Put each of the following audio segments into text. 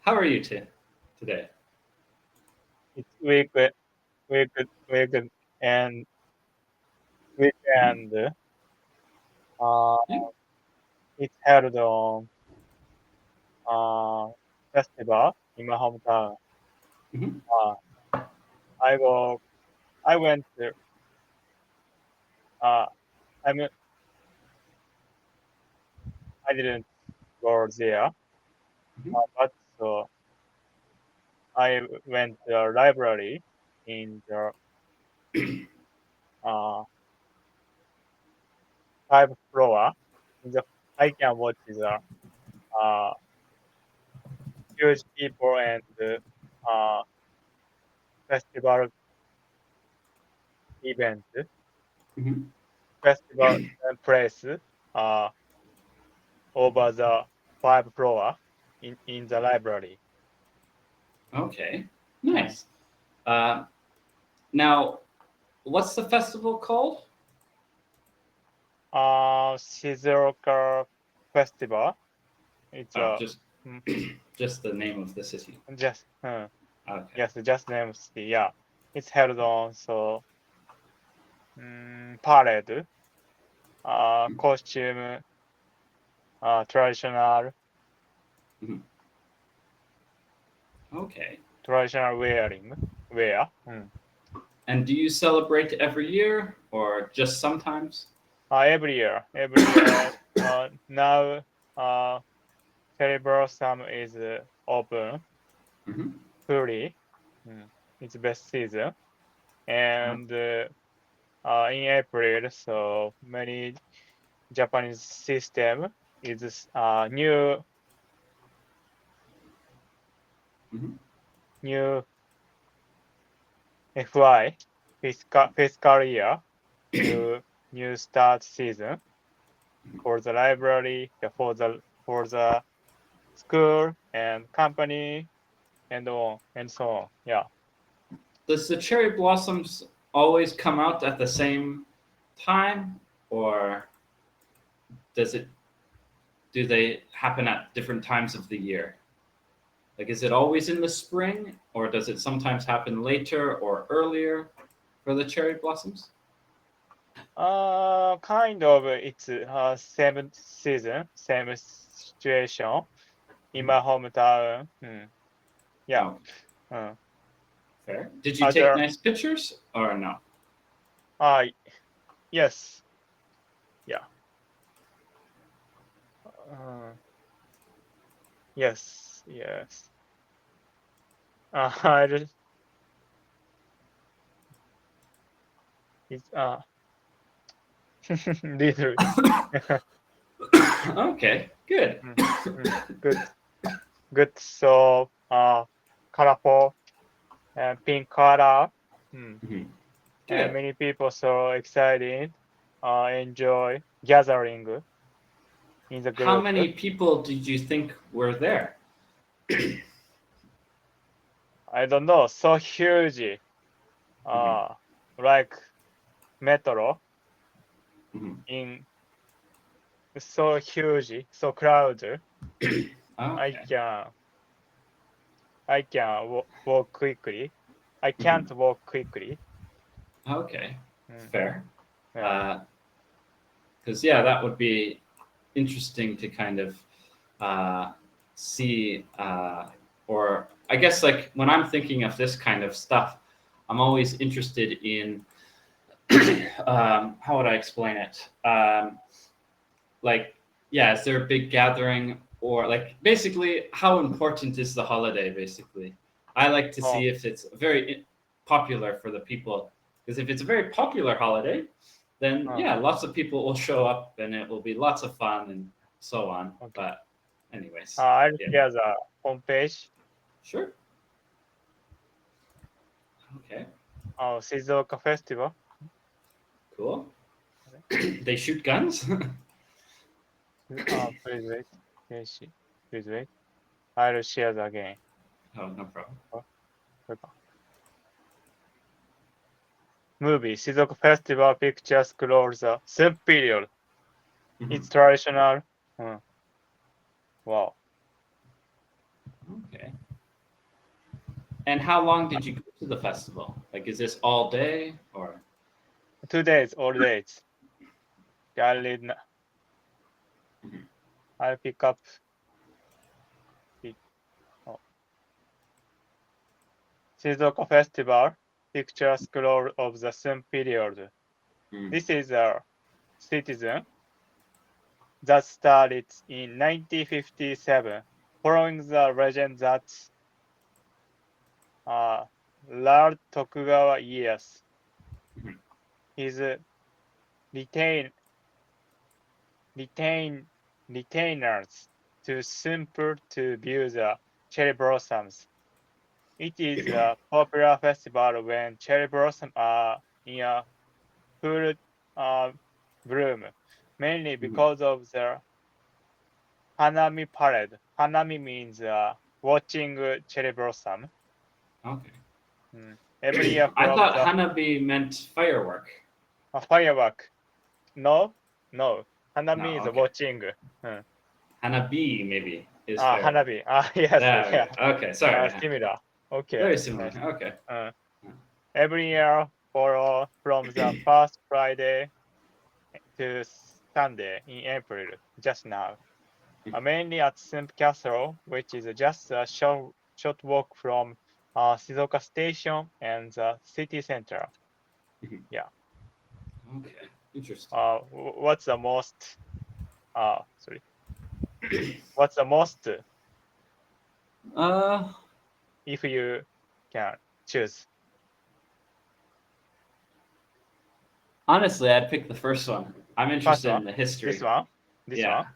How are you today? It's weekend and weekend. Uh, Yeah. it's held on festival in my hometown. Hmm. Uh, I go. I went. Uh, I mean, I didn't go there, Hmm. but so I went to the library in the uh, 5th floor. In the I can watch the uh, huge people and uh, festival event, Hmm. festival place uh, over the 5th floor in the library. Okay, Mm. nice. Uh, now, what's the festival called? Shizuoka Festival. It's Oh, a just mm, just the name of the city. just Okay. yes, just name city. Yeah, it's held on parade, costume, traditional Mhm. Okay. wear. And do you celebrate every year or just sometimes? Every year. Now, cherry blossom is open Hmm. fully. Mm. It's best season, Oh. and in April, so many Japanese system is Hmm. new FY fiscal year, new start season for the library, for the school and company and so on. Yeah. Does the cherry blossoms always come out at the same time, or does it do they happen at different times of the year? Like, is it always in the spring, or does it sometimes happen later or earlier for the cherry blossoms? Kind of it's same season, same situation in Mhm. my hometown. Yeah. Oh, Uh, fair. Did you take other nice pictures or no? uh yes. Yeah. Uh, yes. I just it's little. Okay, good. Mm, good. Good. So colorful and pink color. Mhm. And Good. many people so excited. Enjoy gathering in the How group. many people did you think were there? I don't know. So huge. Mhm. Uh, like metro Mhm. in so huge, so crowded. I Okay. can I can walk quickly. I Mhm. can't walk quickly. Okay. Mm, Fair. yeah. Because yeah, that would be interesting to kind of see, or I guess like when I'm thinking of this kind of stuff, I'm always interested in how would I explain it? Like, yeah, is there a big gathering, or like basically how important is the holiday? Basically, I like to Oh, see if it's very popular for the people, because if it's a very popular holiday, then uh, yeah, lots of people will show up and it will be lots of fun and so on. okay. But anyways, I'll yeah, share the homepage. sure, okay, Shizuoka Festival. cool. They shoot guns. Please wait. Please wait. I'll share the again. Oh, no problem. Oh, movie Shizuoka Festival picture scrolls the sub period. Mhm. It's traditional. Mm, wow. And how long did you go to the festival? Like, is this all day or? 2 days, all days. I'll pick up the Shizuoka Festival, picture scroll of the Sun period. This is a citizen that started in 1957, following the legend that Lord Tokugawa years. His retainers too simple to view the cherry blossoms. It is a popular festival when cherry blossoms are in a full bloom, mainly because of the Hanami parade. Hanami means watching cherry blossom. Okay. Every year I from thought the hanabi meant firework. firework. No. Hanami is No, okay. watching. Hanabi maybe is firework. Hanabi. Yes, Yeah. Okay. Sorry. similar. Okay. Very similar. Nice. Okay. Every year from the first Friday to Sunday in April, just now. Mainly at Simp Castle, which is just a short walk from Shizuoka Station and the city center. Yeah. Okay. Interesting. What's the most? Sorry. What's the most? If you can choose. Honestly, I'd pick the first one. I'm First interested one. in the history. This one. This Yeah. one.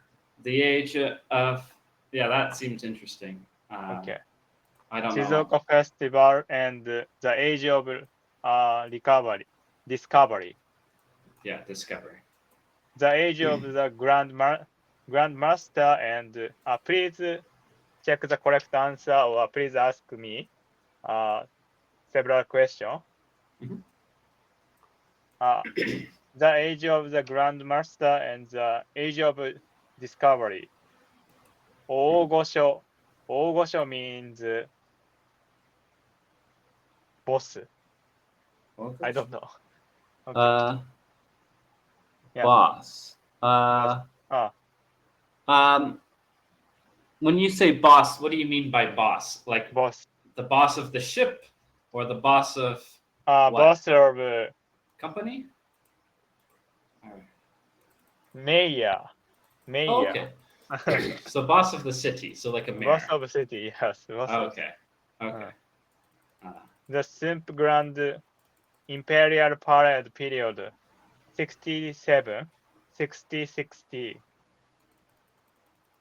The age of that seems interesting. Okay. I don't know. Shizuoka Festival and the age of discovery. Yeah, discovery. The age of the grandmaster and please check the correct answer or please ask me several questions. The age of the grandmaster and the age of discovery. 大御所. 大御所 means boss. I don't know. Okay. Yeah. Boss. When you say boss, what do you mean by boss? Like boss. The boss of the ship or the boss of boss of company? Mayor. Oh, okay. So boss of the city, so like a mayor. Boss of the city, yes. Okay. Okay. The Simp Grand Imperial Parade period, 67, 60,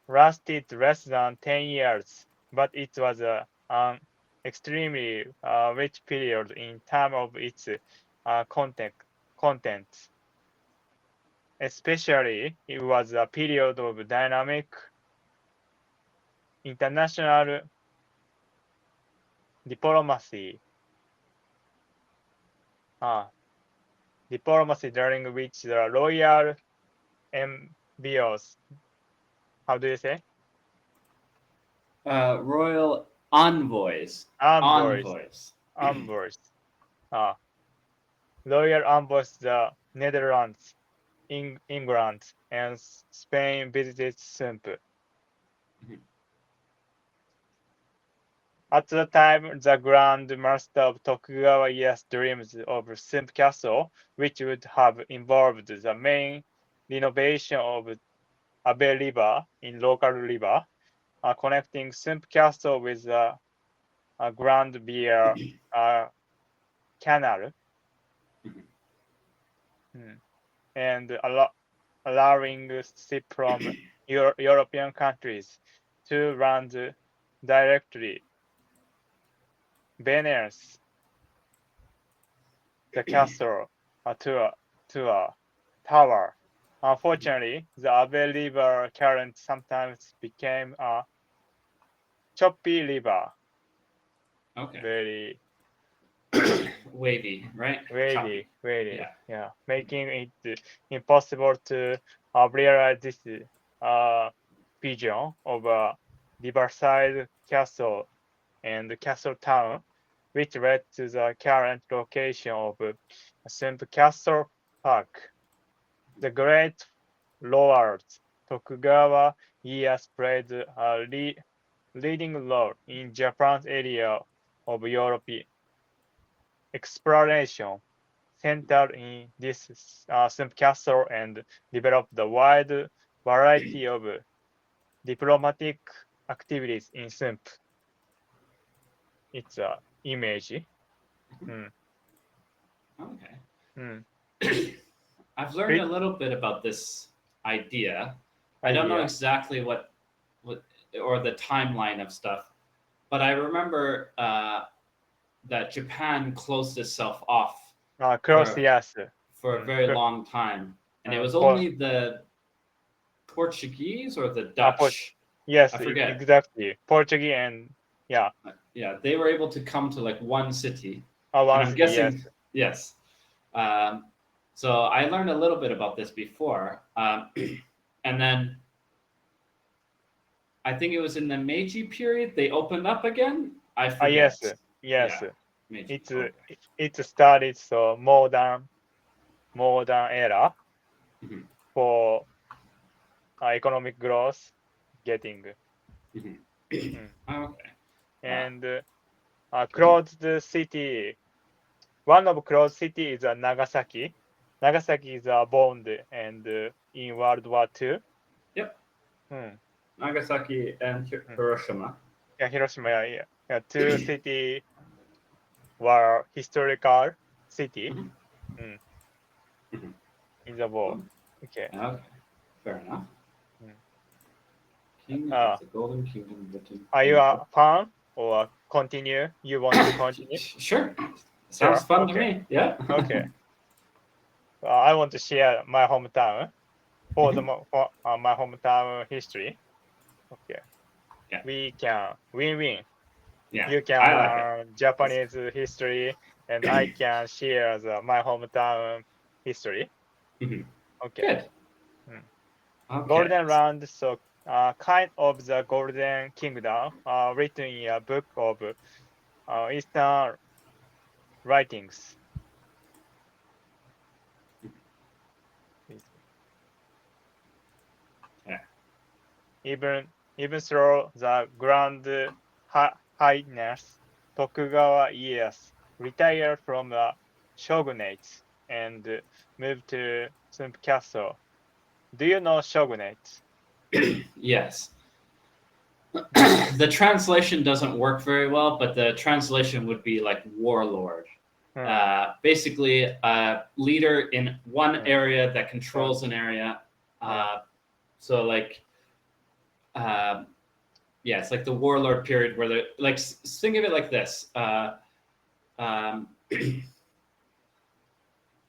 lasted less than 10 years, but it was an extremely rich period in terms of its content. Especially, it was a period of dynamic international diplomacy. Diplomacy during which the royal envoys, how do you say? Royal envoys. Envoys. Royal envoys the Netherlands, England, and Spain visited Simp. At the time, the Grand Master of Tokugawa Ieyasu dreams of Simp Castle, which would have involved the main renovation of Abe River in local river, connecting Simp Castle with a Grand Beer Canal, and allowing ship from European countries to land directly beneath the castle to a tower. Unfortunately, the Abe River current sometimes became a choppy river. Okay. Very wavy, right? wavy. Yeah. Making it impossible to realize this vision of a riverside castle and castle town which led to the current location of Sump Castle Park. The great lords Tokugawa Ieyasu played a leading role in Japan's area of European exploration, centered in this Sump Castle and developed a wide variety of diplomatic activities in Sump. It's a image. Okay. Mm. I've learned a little bit about this idea. I don't know exactly what or the timeline of stuff, but I remember that Japan closed itself off Close, yes. for a very long time, and it was only the Portuguese or the Dutch. Yes, I forget. exactly. Portuguese and yeah, they were able to come to like one city. one and I'm city, guessing yes. So I learned a little bit about this before, and then I think it was in the Meiji period they opened up again. I forget. Yes. Yeah, Meiji. It started so modern era Mhm. for economic growth getting. Okay. And closed city. One of closed city is Nagasaki. Nagasaki is bombed and in World War II. Yep. Hmm. Nagasaki and Hiroshima. Yeah, Hiroshima. Yeah. Two cities were historical city in the war. Okay. Okay. Fair enough. Mm. King of the Golden Kingdom written. Are you a fan or continue? You want to continue? Sure. Sounds fun to me. Yeah. Okay. I want to share my hometown for my hometown history. Okay. Yeah. We can win-win. Yeah. You can I like learn Japanese history, and I can share my hometown history. Okay. Good. Okay. Golden Land, so kind of the Golden Kingdom, written in a book of Eastern writings. Yeah. Even though the Grand Highness Tokugawa Ieyasu retired from the shogunate and moved to Sump Castle. Do you know shogunate? Yes. The translation doesn't work very well, but the translation would be like warlord. Basically, a leader in one area that controls an area. So like, yeah, it's like the warlord period where they're like, think of it like this.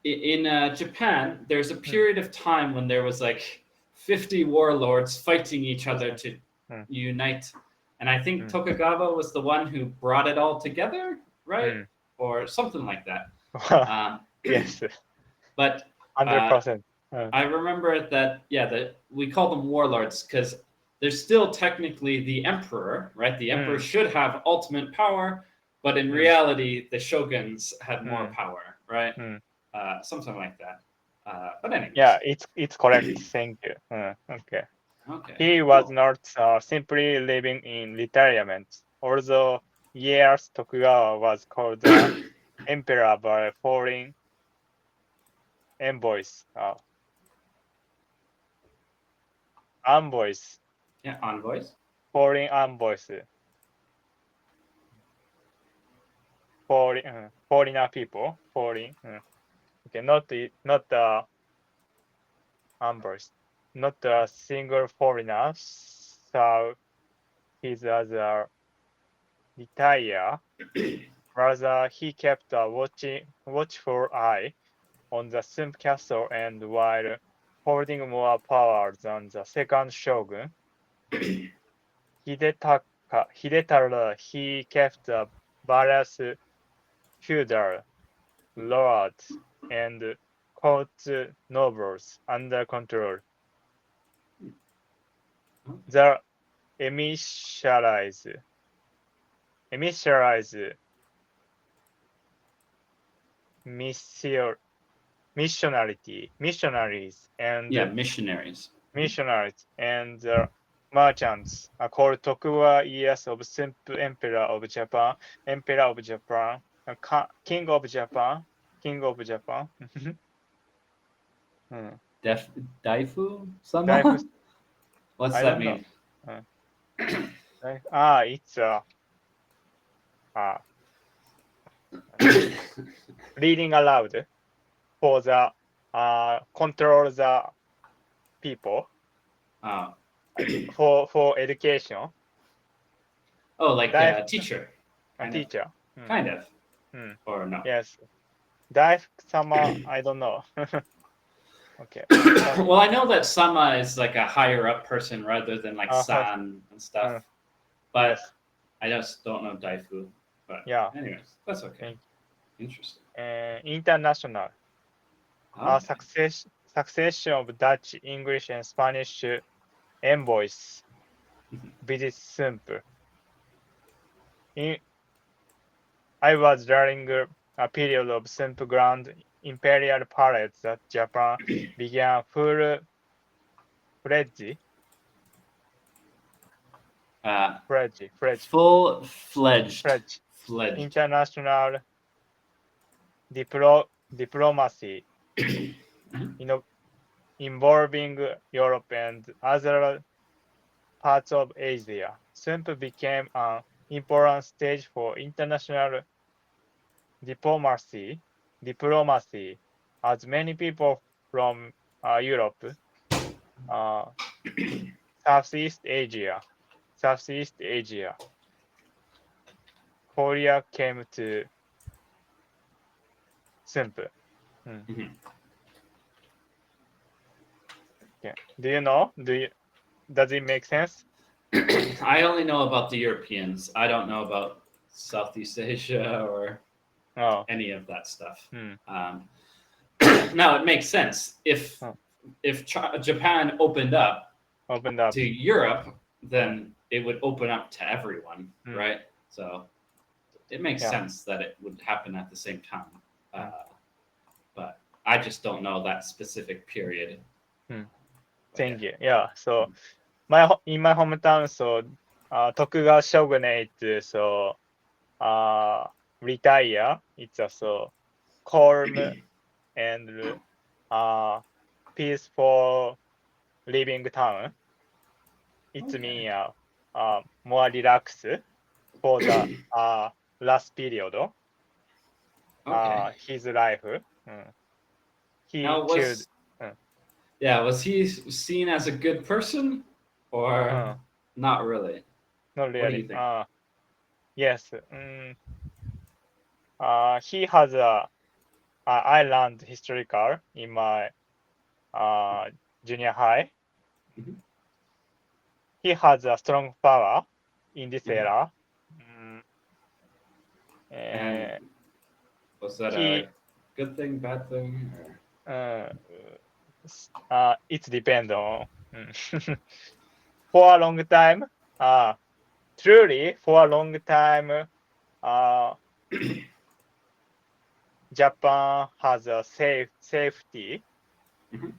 In Japan, there's a period of time when there was like 50 warlords fighting each other to unite. And I think Tokugawa was the one who brought it all together, right? Or something like that. Yes. But 100%. I remember that, yeah, that we call them warlords because there's still technically the emperor, right? The emperor should have ultimate power, but in reality, the shoguns had more power, right? Something like that. But anyway. Yeah, it's correct. Thank you. Okay. He was not simply living in retirement, although years Tokugawa was called the emperor by foreign envoys. Envoys. Yeah, envoys. Foreign envoys. Foreigner people. Foreign. Okay, not the envoys. Not a single foreigner. So his other retire. Rather, he kept a watchful eye on the Sump Castle, and while holding more power than the second shogun, Hidetaro, he kept the various feudal lords and court nobles under control. The emissaries missionaries and Yeah, missionaries. merchants are called Tokugawa Ieyasu of Simple Emperor of Japan, King of Japan. Hmm. Daifu sama? Daifu, What's I that don't know. mean? It's reading aloud for the control the people Oh, for education. oh, like Daif, a teacher, a kind of, teacher. kind of, Hmm. or no? Yes. Daif sama, I don't know. Okay. Well, I know that sama is like a higher up person rather than like Uh, san and stuff, but yes. I just don't know daifu. But Yeah. anyways, that's okay. Thank Interesting. International. A Okay. succession of Dutch, English, and Spanish envoys visit Simple. I was during a period of Simple Grand Imperial parades that Japan began full-fledged Uh, fledged full-fledged, international diplomacy involving Europe and other parts of Asia. Simple became an important stage for international diplomacy, as many people from Europe, uh, Southeast Asia, Korea came to Simple. Mhm. Okay. Do you know? Does it make sense? I only know about the Europeans. I don't know about Southeast Asia or Oh. any of that stuff. Hmm. Now it makes sense if Oh. Japan opened up Opened up. to Europe, then it would open up to everyone, right? So it makes sense that it would happen at the same time. But I just don't know that specific period. Thank you. Yeah. So in my hometown, so Tokugawa shogunate, so retire. It's so calm and peaceful living town. It's mean more relaxed for the last period Okay. his life. He Now killed. was he seen as a good person or not really? Not What do really. you think? Yes. He has a I learned historical in my junior high. Mhm. He has a strong power in this era. And was that He a good thing, bad thing? Or? it depends on for a long time. Truly, for a long time, Japan has a safety, Mhm.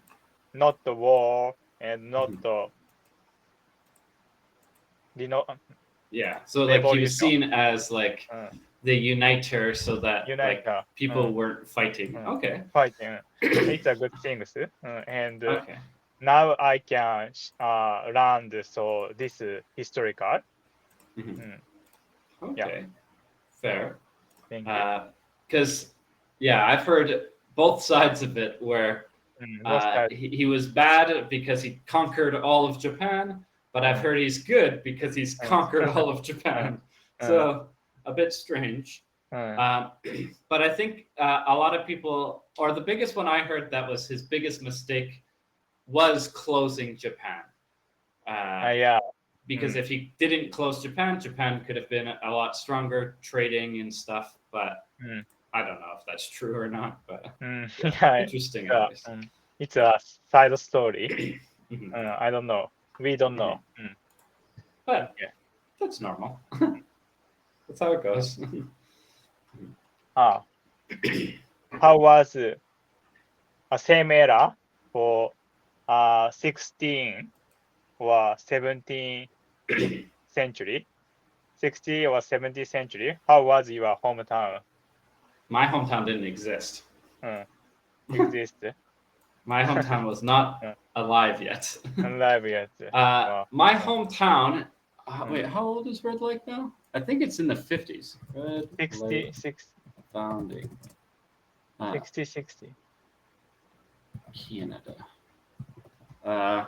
not the war and not Mhm. the Yeah, so like he was revolution. seen as like the uniter, so that like Uniter. people weren't fighting. Okay. Fighting. It's a good thing. And Okay. now I can learn so this historical. Mhm. Yeah. Okay. Fair. Thank you. Because yeah, I've heard both sides of it where Both sides. he was bad because he conquered all of Japan, but I've heard he's good because he's conquered all of Japan. So a bit strange. But I think a lot of people, or the biggest one I heard that was his biggest mistake was closing Japan. Yeah. Because if he didn't close Japan, Japan could have been a lot stronger trading and stuff. But I don't know if that's true or not. But Yeah. interesting at least. It's a side story. I don't know. We don't know. But that's normal. That's how it goes. how was a same era for 16 or 17th century, 60 or 70th century? How was your hometown? My hometown didn't exist. Exist? My hometown was not alive yet. Alive yet? My hometown. Mm. Wait, how old is Red Lake now? I think it's in the 50s. Red Lake 66, founding. 60. Canada. Huh?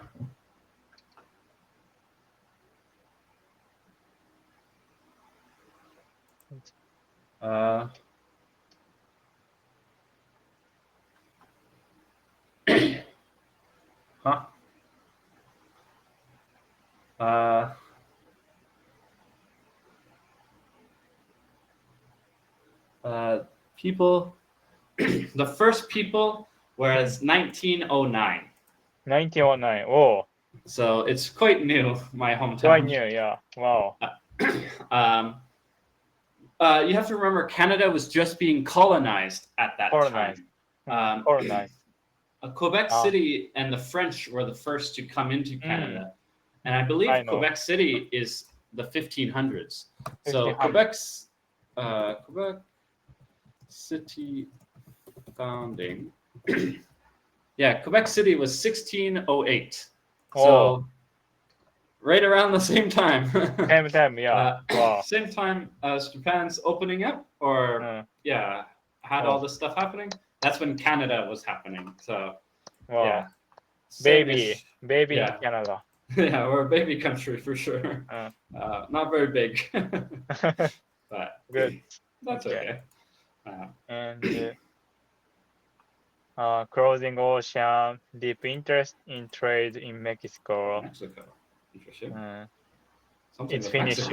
People. The first people was 1909. 1909. Oh, So it's quite new, my hometown. quite new, yeah. Wow. You have to remember, Canada was just being colonized at that Colonized. time. Colonized. Quebec City and the French were the first to come into Canada. And I believe Quebec City is the 1500s. So 1500s. Quebec City founding. Yeah, Quebec City was 1608. So right around the same time. Same time, yeah. Wow. Same time as Japan's opening up, or had all this stuff happening. That's when Canada was happening. So yeah, baby yeah. in Canada. Yeah, we're a baby country for sure. Not very big, but good. That's okay. And closing ocean, deep interest in trade in Mexico. Mexico, interesting. Something it's finished.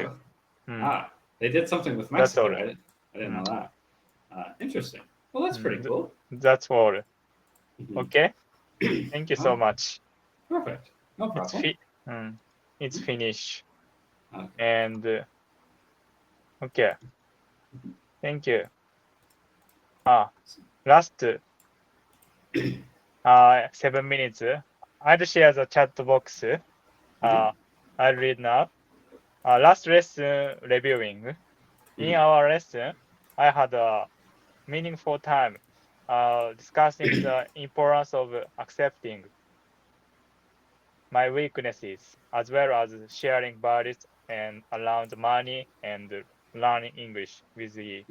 They did something with Mexico. I didn't know that. Interesting. Well, that's pretty cool. That's all. Okay. Thank you so much. Perfect. No problem. It's finished. And okay. Thank you. Last 7 minutes. I'll share the chat box. I'll read now. Last lesson reviewing. In our lesson, I had a meaningful time discussing the importance of accepting my weaknesses, as well as sharing values and around money and learning English with you.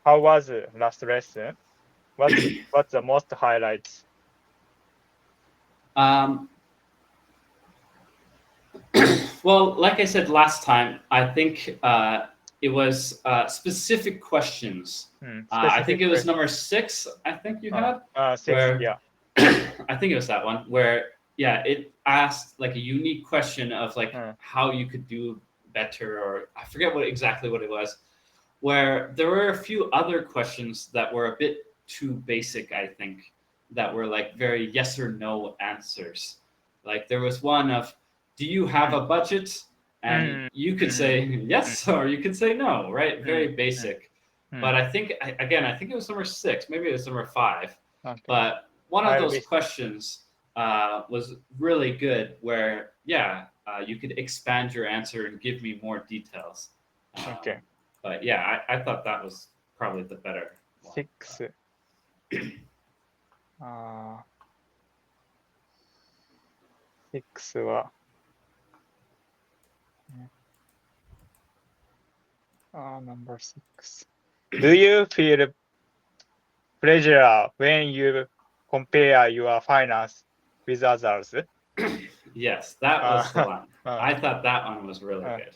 How was the last lesson? What's the most highlights? Well, like I said last time, I think it was specific questions. I think it was number 6. I think you had 6. Where, yeah. I think it was that one where it asked like a unique question of like how you could do better, or I forget exactly what it was. Where there were a few other questions that were a bit too basic, I think, that were like very yes or no answers. Like there was one of, do you have a budget? And you could say yes, or you could say no, right? Very basic. But I think, again, I think it was number 6, maybe it was number 5. Okay. But one of those questions was really good where, you could expand your answer and give me more details. Okay. But yeah, I thought that was probably the better one. 6. 6はnumber 6. Do you feel pleasure when you compare your finance with others? Yes, that was the one. I thought that one was really good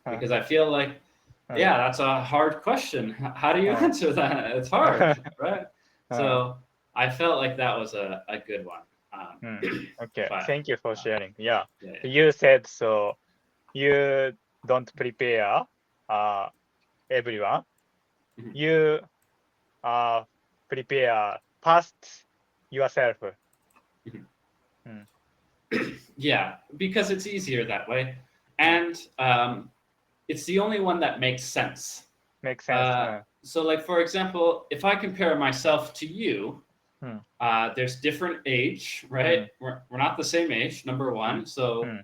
because I feel like, that's a hard question. How do you answer that? It's hard, right? So I felt like that was a good one. Okay, thank you for sharing. Yeah. You said so. You don't prepare everyone. You prepare past yourself. Yeah, because it's easier that way, and it's the only one that makes sense. Makes sense. So, like for example, if I compare myself to you, Hmm. there's different age, right? We're not the same age, number one. So Hmm.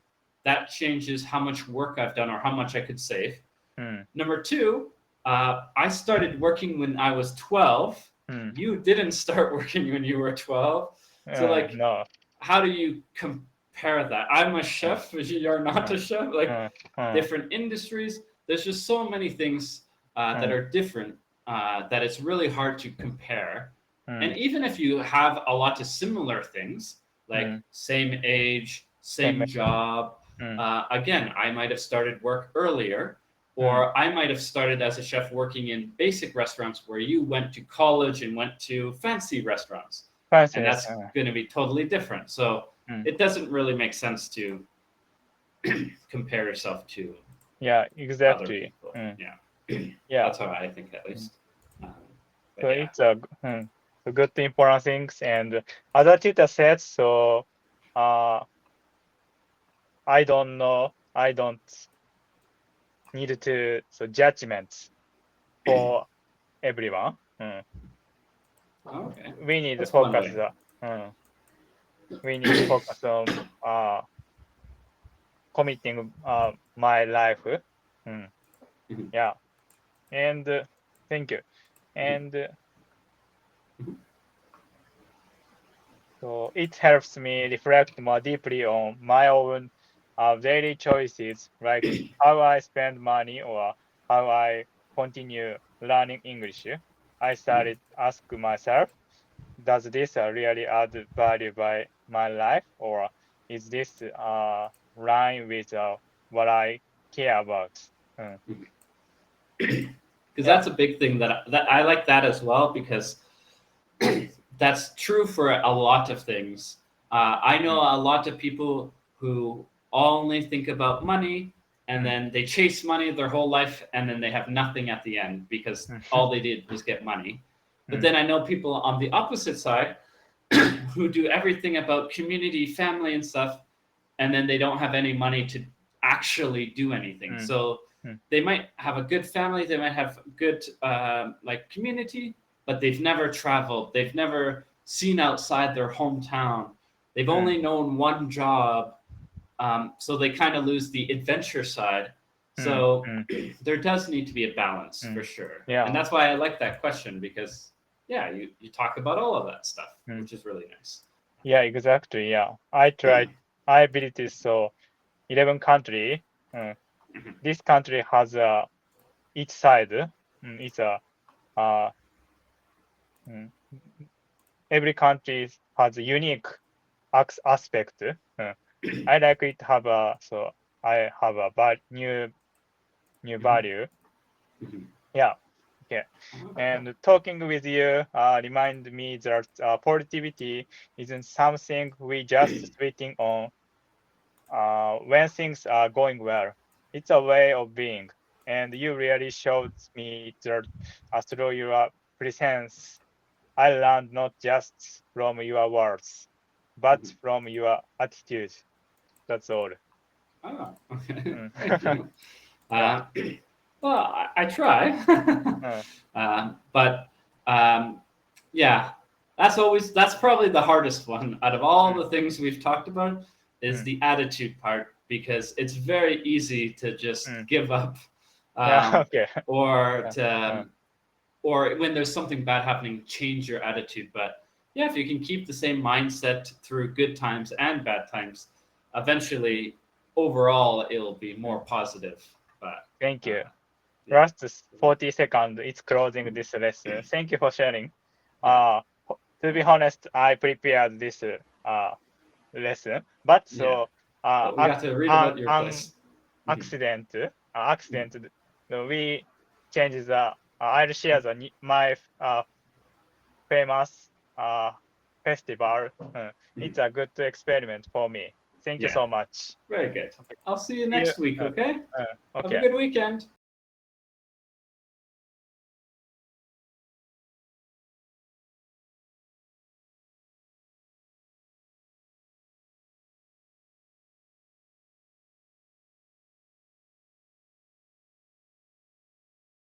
that changes how much work I've done or how much I could save. Hmm. Number two, I started working when I was 12. Hmm. You didn't start working when you were 12. So, like, No. how do you compare that? I'm a chef, you're not a chef. Like, different industries. There's just so many things that are different that it's really hard to compare. And even if you have a lot of similar things, like same age, same job, again, I might have started work earlier, or I might have started as a chef working in basic restaurants where you went to college and went to fancy restaurants. And that's going to be totally different. So it doesn't really make sense to compare yourself to Yeah, other exactly. people. Yeah. Yeah. That's how I think, at least. So it's a good important things, and as a tutor said, so I don't know, I don't need to judgments for everyone. Okay. We need to That's one focus way. we need to focus on committing my life. Yeah, and thank you. And so it helps me reflect more deeply on my own daily choices, like how I spend money or how I continue learning English. I started ask myself, does this really add value by my life, or is this line with what I care about? Because Yeah. that's a big thing that I like that as well, because that's true for a lot of things. I know a lot of people who only think about money, and then they chase money their whole life, and then they have nothing at the end because all they did was get money. But then I know people on the opposite side who do everything about community, family, and stuff, and then they don't have any money to actually do anything. So they might have a good family, they might have good like community, but they've never traveled, they've never seen outside their hometown, they've only known one job, so they kind of lose the adventure side. So there does need to be a balance for sure. Yeah. And that's why I like that question, because yeah, you talk about all of that stuff, which is really nice. Yeah, exactly. Yeah, I visited 11 country. This country has each side. It's a uh, mm, every country has a unique aspect. I like it have a I have a new value. Yeah. Okay. And talking with you remind me that productivity isn't something we just sitting on when things are going well. It's a way of being. And you really showed me that through your presence, I learned not just from your words, but from your attitude. That's all. Oh, okay. Thank you. Yeah. Well, I try. But yeah, that's probably the hardest one out of all the things we've talked about, is the attitude part, because it's very easy to just give up, Yeah. Okay. or to or when there's something bad happening, change your attitude. But yeah, if you can keep the same mindset through good times and bad times, eventually, overall, it'll be more positive. But Thank you. yeah. Last 40 seconds, it's closing this lesson. Thank you for sharing. Uh, to be honest, I prepared this lesson, but Yeah. But we got to read about your place. accident, we changed the. I'll share my famous festival. It's a good experiment for me. Thank you Yeah. so much. Very good. Okay. I'll see you See you. next week, okay? Have a Okay. good weekend.